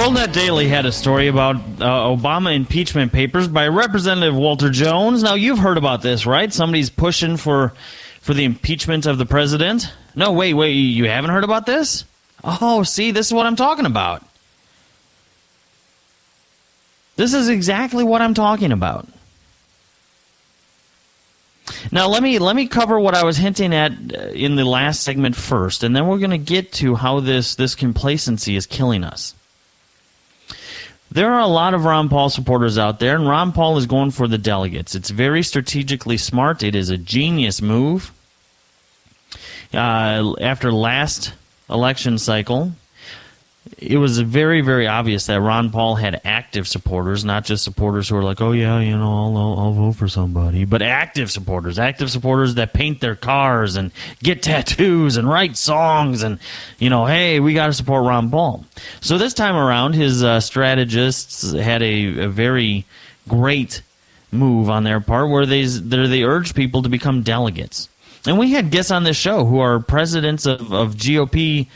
WorldNet Daily had a story about Obama impeachment papers by Representative Walter Jones. Now, you've heard about this, right? Somebody's pushing for the impeachment of the president. No, wait, you haven't heard about this? Oh, see, this is what I'm talking about. This is exactly what I'm talking about. Now, let me cover what I was hinting at in the last segment first, and then we're going to get to how this complacency is killing us. There are a lot of Ron Paul supporters out there, and Ron Paul is going for the delegates. It's very strategically smart. It is a genius move. After last election cycle, it was very, very obvious that Ron Paul had active supporters, not just supporters who are like, oh, yeah, you know, I'll vote for somebody, but active supporters that paint their cars and get tattoos and write songs and, you know, hey, we got to support Ron Paul. So this time around, his strategists had a very great move on their part where they urged people to become delegates. And we had guests on this show who are presidents of GOP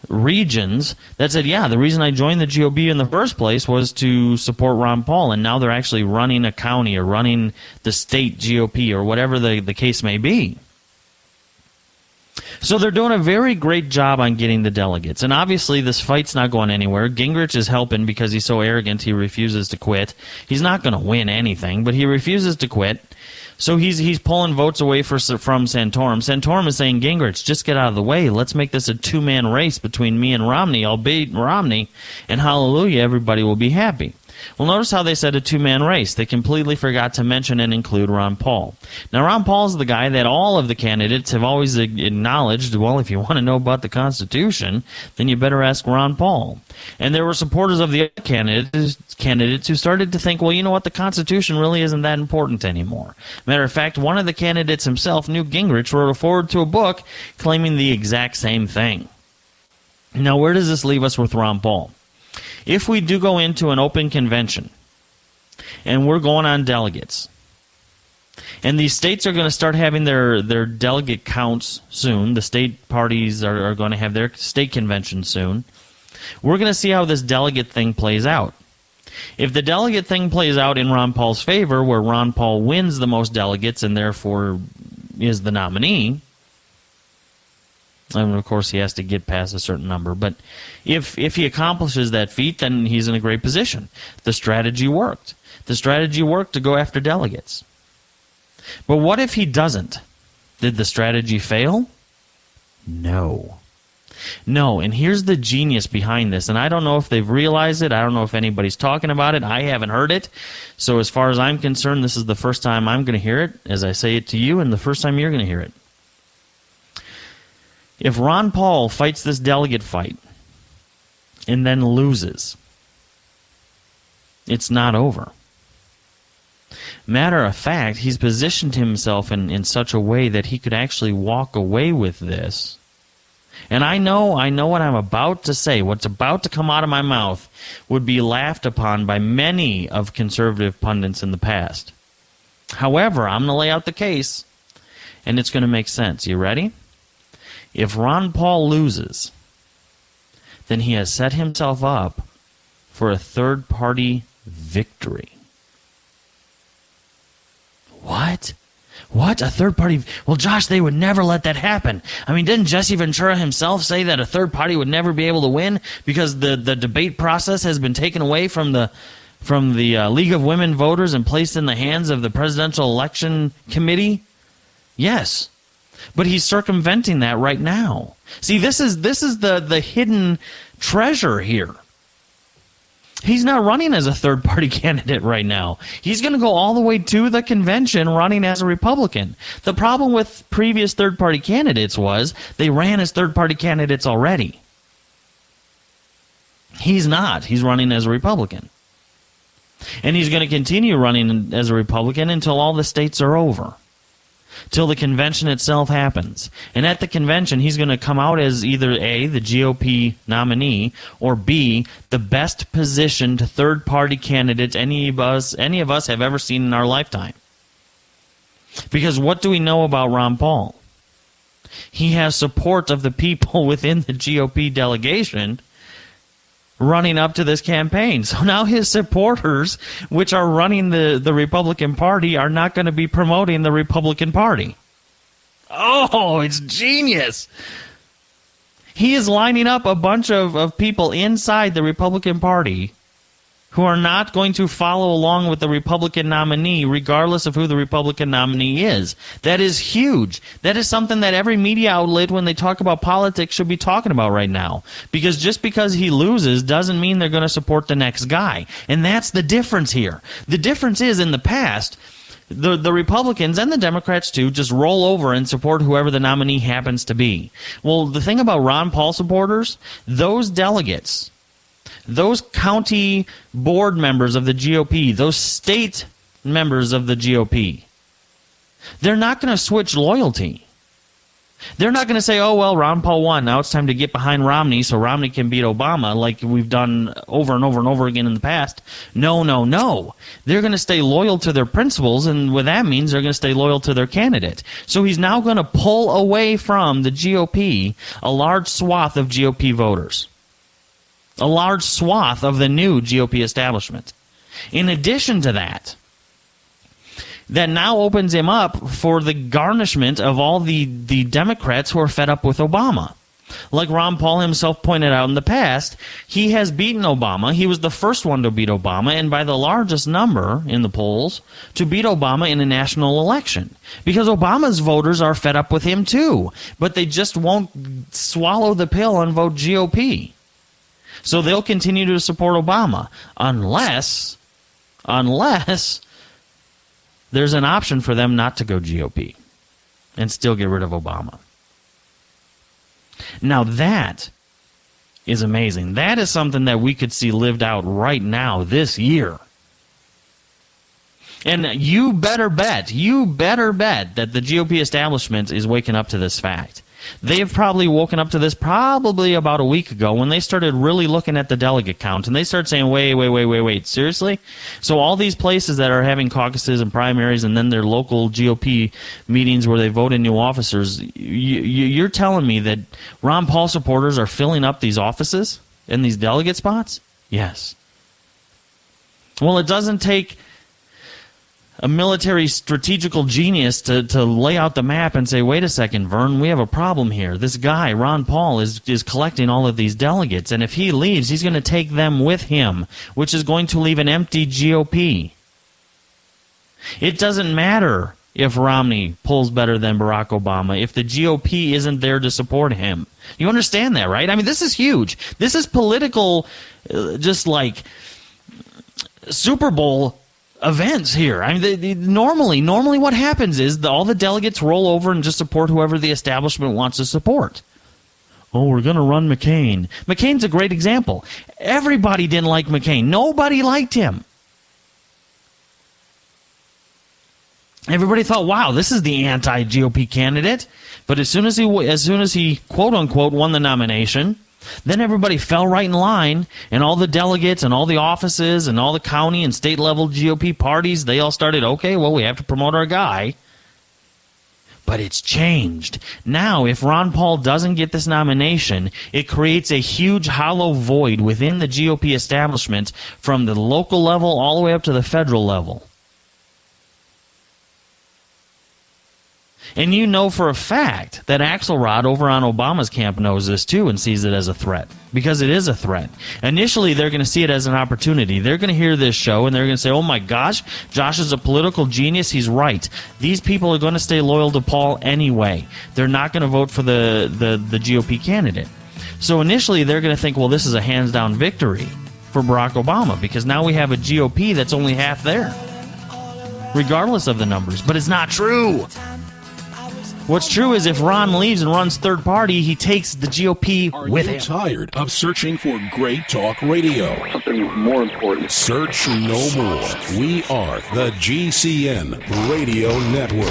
regions that said, yeah, the reason I joined the GOP in the first place was to support Ron Paul, and now they're actually running a county or running the state GOP or whatever the case may be. So they're doing a very great job on getting the delegates. And obviously this fight's not going anywhere. Gingrich is helping because he's so arrogant he refuses to quit. He's not going to win anything, but he refuses to quit. So he's pulling votes away from Santorum. Santorum is saying, Gingrich, just get out of the way. Let's make this a two-man race between me and Romney. I'll beat Romney, and hallelujah, everybody will be happy. Well, notice how they said a two-man race. They completely forgot to mention and include Ron Paul. Now, Ron Paul's the guy that all of the candidates have always acknowledged, well, if you want to know about the Constitution, then you better ask Ron Paul. And there were supporters of the other candidates who started to think, well, you know what, the Constitution really isn't that important anymore. Matter of fact, one of the candidates himself, Newt Gingrich, wrote a foreword to a book claiming the exact same thing. Now, where does this leave us with Ron Paul? If we do go into an open convention, and we're going on delegates, and these states are going to start having their delegate counts soon, the state parties are going to have their state convention soon, we're going to see how this delegate thing plays out. If the delegate thing plays out in Ron Paul's favor, where Ron Paul wins the most delegates and therefore is the nominee, and of course he has to get past a certain number, but if he accomplishes that feat, then he's in a great position. The strategy worked. The strategy worked to go after delegates. But what if he doesn't? Did the strategy fail? No. No, and here's the genius behind this, and I don't know if they've realized it. I don't know if anybody's talking about it. I haven't heard it. So as far as I'm concerned, this is the first time I'm going to hear it, as I say it to you, and the first time you're going to hear it. If Ron Paul fights this delegate fight and then loses, it's not over. Matter of fact, he's positioned himself in such a way that he could actually walk away with this. And I know what I'm about to say, what's about to come out of my mouth would be laughed upon by many of conservative pundits in the past. However, I'm going to lay out the case, and it's going to make sense. You ready? If Ron Paul loses, then he has set himself up for a third-party victory. What? What? A third party? Well, Josh, they would never let that happen. I mean, didn't Jesse Ventura himself say that a third party would never be able to win because the debate process has been taken away from the League of Women Voters and placed in the hands of the Presidential Election Committee? Yes. But he's circumventing that right now. See, this is the hidden treasure here. He's not running as a third-party candidate right now. He's going to go all the way to the convention running as a Republican. The problem with previous third-party candidates was they ran as third-party candidates already. He's not. He's running as a Republican. And he's going to continue running as a Republican until all the states are over. Till the convention itself happens. And at the convention, he's going to come out as either A, the GOP nominee, or B, the best positioned third-party candidate any of us have ever seen in our lifetime. Because what do we know about Ron Paul? He has support of the people within the GOP delegation running up to this campaign. So now his supporters, which are running the Republican Party, are not going to be promoting the Republican Party. Oh, it's genius. He is lining up a bunch of people inside the Republican Party who are not going to follow along with the Republican nominee, regardless of who the Republican nominee is. That is huge. That is something that every media outlet, when they talk about politics, should be talking about right now. Because just because he loses doesn't mean they're going to support the next guy. And that's the difference here. The difference is, in the past, the Republicans and the Democrats, too, just roll over and support whoever the nominee happens to be. Well, the thing about Ron Paul supporters, those delegates, those county board members of the GOP, those state members of the GOP, they're not going to switch loyalty. They're not going to say, oh, well, Ron Paul won. Now it's time to get behind Romney so Romney can beat Obama, like we've done over and over and over again in the past. No, no, no. They're going to stay loyal to their principles, and what that means, they're going to stay loyal to their candidate. So he's now going to pull away from the GOP a large swath of GOP voters, a large swath of the new GOP establishment. In addition to that, that now opens him up for the garnishment of all the Democrats who are fed up with Obama. Like Ron Paul himself pointed out in the past, he has beaten Obama. He was the first one to beat Obama, and by the largest number in the polls, to beat Obama in a national election. Because Obama's voters are fed up with him too, but they just won't swallow the pill and vote GOP. So they'll continue to support Obama unless there's an option for them not to go GOP and still get rid of Obama. Now that is amazing. That is something that we could see lived out right now this year. And you better bet that the GOP establishment is waking up to this fact. They have probably woken up to this probably about a week ago when they started really looking at the delegate count, and they started saying, wait, seriously? So all these places that are having caucuses and primaries and then their local GOP meetings where they vote in new officers, you're telling me that Ron Paul supporters are filling up these offices and these delegate spots? Yes. Well, it doesn't take a military strategical genius to lay out the map and say, wait a second, Vern, we have a problem here. This guy, Ron Paul, is collecting all of these delegates, and if he leaves, he's going to take them with him, which is going to leave an empty GOP. It doesn't matter if Romney pulls better than Barack Obama if the GOP isn't there to support him. You understand that, right? I mean, this is huge. This is political, just like Super Bowl events here. I mean, normally what happens is all the delegates roll over and just support whoever the establishment wants to support. Oh, we're going to run McCain. McCain's a great example. Everybody didn't like McCain. Nobody liked him. Everybody thought, wow, this is the anti-GOP candidate. But as soon as he quote unquote won the nomination, then everybody fell right in line, and all the delegates and all the offices and all the county and state level GOP parties, they all started, okay, well, we have to promote our guy. But it's changed. Now, if Ron Paul doesn't get this nomination, it creates a huge hollow void within the GOP establishment from the local level all the way up to the federal level. And you know for a fact that Axelrod over on Obama's camp knows this too and sees it as a threat. Because it is a threat. Initially, they're going to see it as an opportunity. They're going to hear this show and they're going to say, oh my gosh, Josh is a political genius. He's right. These people are going to stay loyal to Paul anyway. They're not going to vote for the GOP candidate. So initially, they're going to think, well, this is a hands-down victory for Barack Obama because now we have a GOP that's only half there, regardless of the numbers. But it's not true. What's true is if Ron leaves and runs third party, he takes the GOP with him. Are you tired of searching for great talk radio? Something more important. Search no more. We are the GCN Radio Network.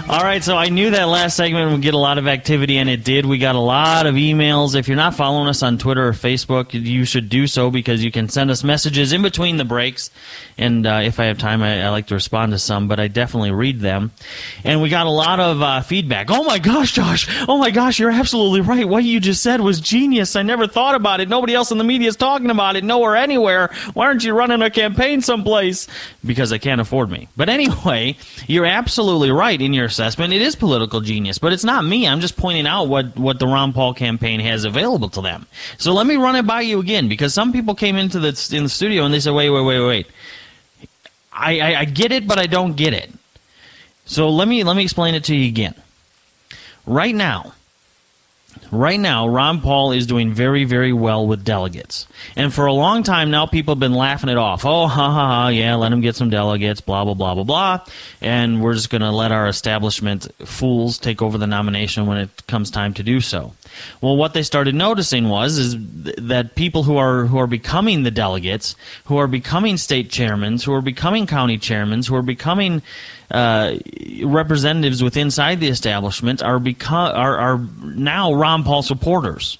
All right, so I knew that last segment would get a lot of activity, and it did. We got a lot of emails. If you're not following us on Twitter or Facebook, you should do so because you can send us messages in between the breaks. And if I have time, I like to respond to some, but I definitely read them. And we got a lot of feedback. Oh, my gosh, Josh. Oh, my gosh, you're absolutely right. What you just said was genius. I never thought about it. Nobody else in the media is talking about it. Nowhere, anywhere. Why aren't you running a campaign someplace? Because they can't afford me. But anyway, you're absolutely right in your assessment. It is political genius, but it's not me. I'm just pointing out what the Ron Paul campaign has available to them. So let me run it by you again, because some people came in the studio and they said, wait. I get it, but I don't get it. So let me explain it to you again. Right now, Ron Paul is doing very, very well with delegates. And for a long time now, people have been laughing it off. Oh, yeah, let him get some delegates, blah, blah, blah, blah, blah. And we're just going to let our establishment fools take over the nomination when it comes time to do so. Well, what they started noticing is that people who are becoming the delegates, who are becoming state chairmen, who are becoming county chairmen, who are becoming representatives within inside the establishment are now Ron Paul supporters.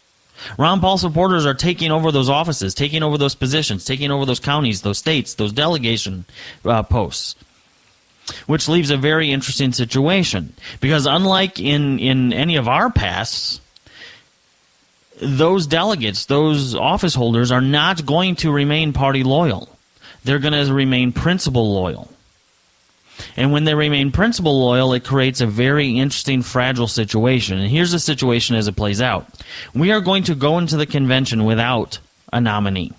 Ron Paul supporters are taking over those offices, taking over those positions, taking over those counties, those states, those delegation posts. Which leaves a very interesting situation. Because unlike in any of our pasts, those delegates, those office holders are not going to remain party loyal. They're going to remain principle loyal. And when they remain principle loyal, it creates a very interesting, fragile situation. And here's the situation as it plays out. We are going to go into the convention without a nominee.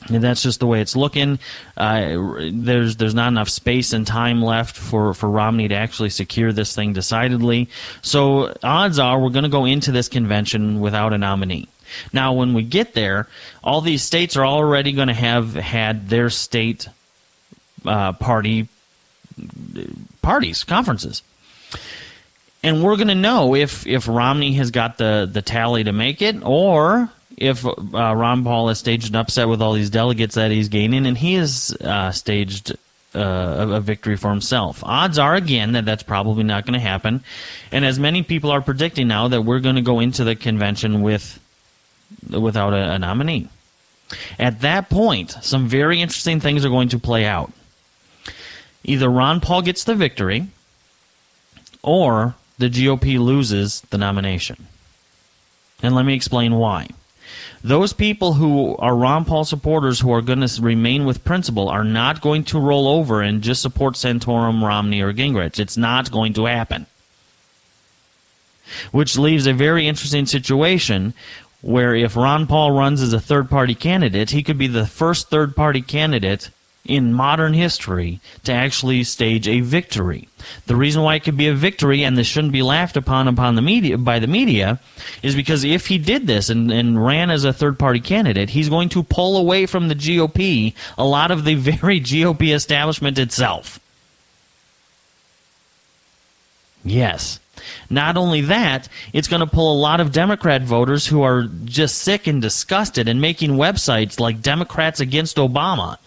And that's just the way it's looking. There's not enough space and time left for Romney to actually secure this thing decidedly. So odds are we're going to go into this convention without a nominee. Now, when we get there, all these states are already going to have had their state parties, conferences. And we're going to know if Romney has got the tally to make it, or if Ron Paul has staged an upset with all these delegates that he's gaining, and he has staged a victory for himself. Odds are, again, that that's probably not going to happen. And as many people are predicting now, that we're going to go into the convention without a nominee. At that point, some very interesting things are going to play out. Either Ron Paul gets the victory, or the GOP loses the nomination. And let me explain why. Those people who are Ron Paul supporters who are going to remain with principle are not going to roll over and just support Santorum, Romney, or Gingrich. It's not going to happen. Which leaves a very interesting situation where if Ron Paul runs as a third-party candidate, he could be the first third-party candidate in modern history to actually stage a victory. The reason why it could be a victory, and this shouldn't be laughed upon the media, is because if he did this and ran as a third-party candidate, he's going to pull away from the GOP a lot of the very GOP establishment itself. Yes. Not only that, it's going to pull a lot of Democrat voters who are just sick and disgusted and making websites like Democrats Against Obama.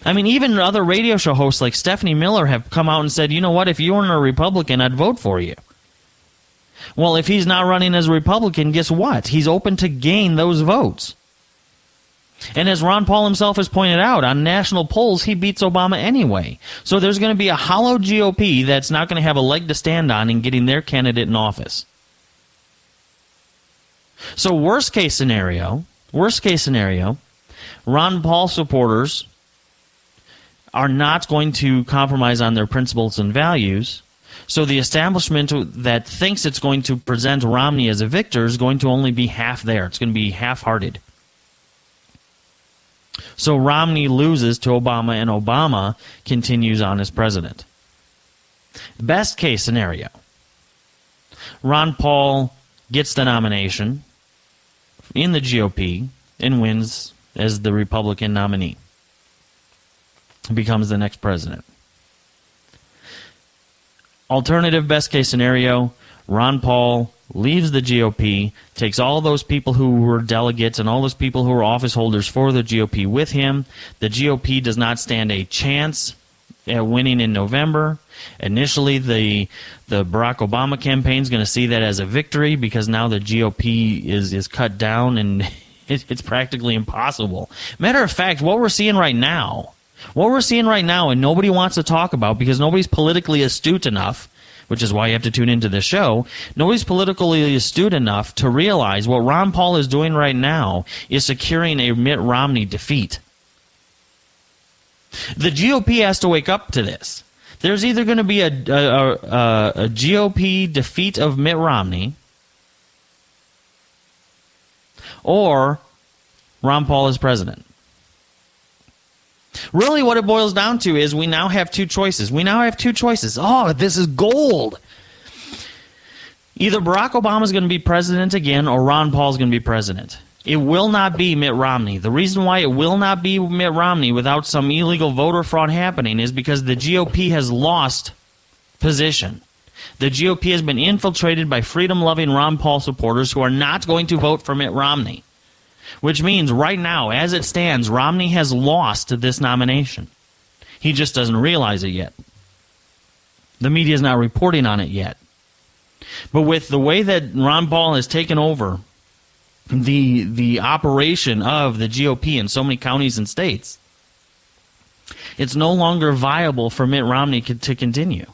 I mean, even other radio show hosts like Stephanie Miller have come out and said, you know what, if you weren't a Republican, I'd vote for you. Well, if he's not running as a Republican, guess what? He's open to gain those votes. And as Ron Paul himself has pointed out, on national polls, he beats Obama anyway. So there's going to be a hollow GOP that's not going to have a leg to stand on in getting their candidate in office. So worst case scenario, Ron Paul supporters are not going to compromise on their principles and values. So the establishment that thinks it's going to present Romney as a victor is going to only be half there. It's going to be half-hearted. So Romney loses to Obama, and Obama continues on as president. Best case scenario, Ron Paul gets the nomination in the GOP and wins as the Republican nominee. Becomes the next president. Alternative best case scenario, Ron Paul leaves the GOP, takes all those people who were delegates and all those people who were office holders for the GOP with him. The GOP does not stand a chance at winning in November. Initially, the Barack Obama campaign is going to see that as a victory because now the GOP is cut down and it's practically impossible. Matter of fact, what we're seeing right now, and nobody wants to talk about because nobody's politically astute enough, which is why you have to tune into this show, nobody's politically astute enough to realize what Ron Paul is doing right now is securing a Mitt Romney defeat. The GOP has to wake up to this. There's either going to be a GOP defeat of Mitt Romney or Ron Paul is president. Really what it boils down to is we now have two choices. Oh, this is gold. Either Barack Obama is going to be president again or Ron Paul is going to be president. It will not be Mitt Romney. The reason why it will not be Mitt Romney without some illegal voter fraud happening is because the GOP has lost position. The GOP has been infiltrated by freedom-loving Ron Paul supporters who are not going to vote for Mitt Romney. Which means right now, as it stands, Romney has lost this nomination. He just doesn't realize it yet. The media is not reporting on it yet. But with the way that Ron Paul has taken over the operation of the GOP in so many counties and states, it's no longer viable for Mitt Romney to continue.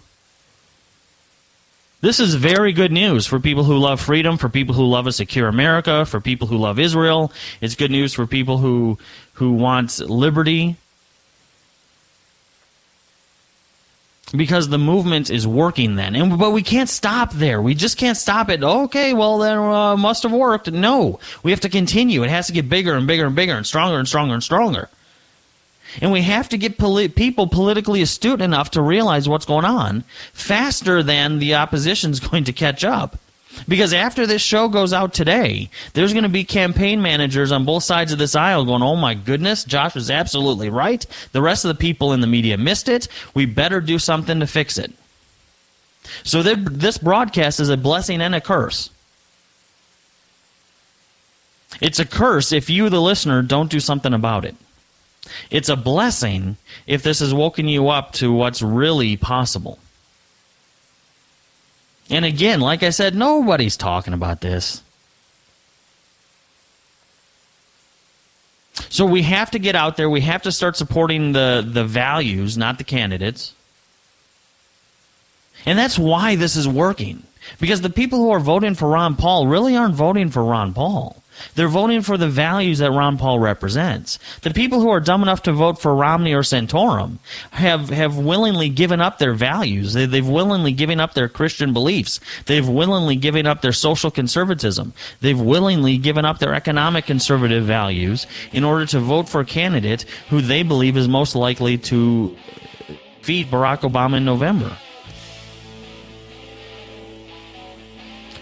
This is very good news for people who love freedom, for people who love a secure America, for people who love Israel. It's good news for people who want liberty. Because the movement is working then. But we can't stop there. We just can't stop it. Okay, well, then must have worked. No, we have to continue. It has to get bigger and bigger and bigger and stronger and stronger and stronger. And we have to get people politically astute enough to realize what's going on faster than the opposition's going to catch up. Because after this show goes out today, there's going to be campaign managers on both sides of this aisle going, oh my goodness, Josh was absolutely right. The rest of the people in the media missed it. We better do something to fix it. So this broadcast is a blessing and a curse. It's a curse if you, the listener, don't do something about it. It's a blessing if this has woken you up to what's really possible. And again, like I said, nobody's talking about this. So we have to get out there. We have to start supporting the values, not the candidates. And that's why this is working. Because the people who are voting for Ron Paul really aren't voting for Ron Paul. They're voting for the values that Ron Paul represents. The people who are dumb enough to vote for Romney or Santorum have willingly given up their values. They've willingly given up their Christian beliefs. They've willingly given up their social conservatism. They've willingly given up their economic conservative values in order to vote for a candidate who they believe is most likely to defeat Barack Obama in November.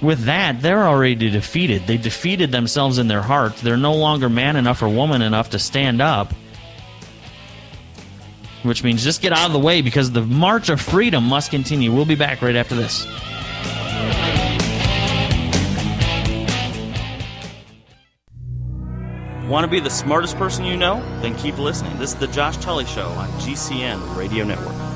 With that, they're already defeated. They defeated themselves in their heart. They're no longer man enough or woman enough to stand up. Which means just get out of the way because the march of freedom must continue. We'll be back right after this. Want to be the smartest person you know? Then keep listening. This is the Josh Tully Show on GCN Radio Network.